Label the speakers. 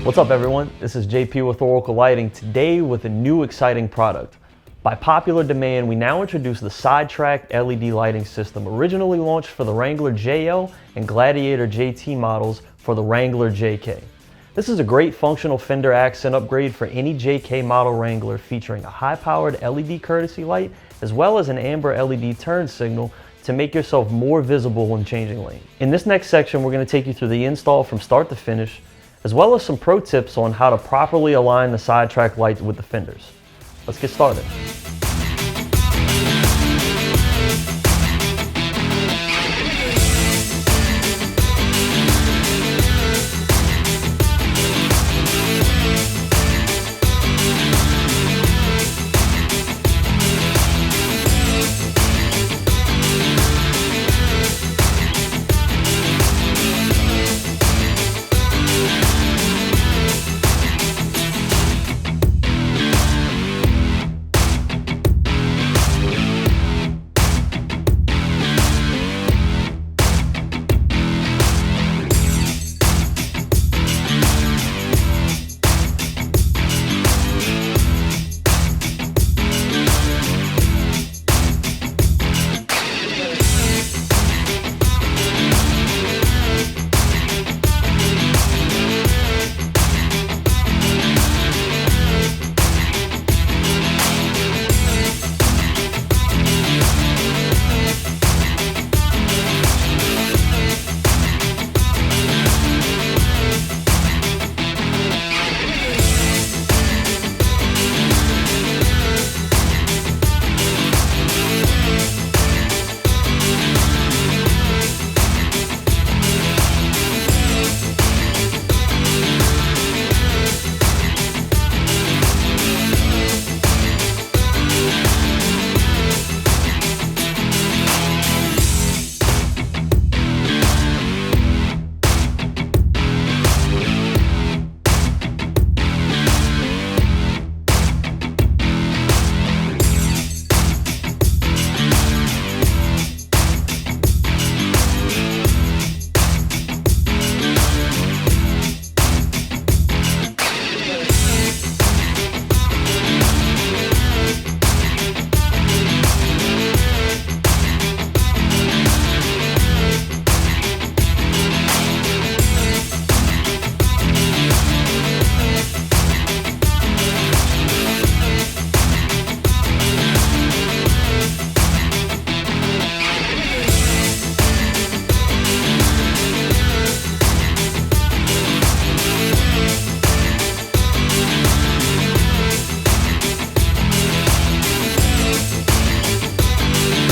Speaker 1: What's up everyone, this is JP with Oracle Lighting, today with a new exciting product. By popular demand, we now introduce the Sidetrack LED Lighting System, originally launched for the Wrangler JL and Gladiator JT models for the Wrangler JK. This is a great functional fender accent upgrade for any JK model Wrangler, featuring a high-powered LED courtesy light as well as an amber LED turn signal to make yourself more visible when changing lanes. In this next section, we're going to take you through the install from start to finish, as well as some pro tips on how to properly align the Sidetrack lights with the fenders. Let's get started.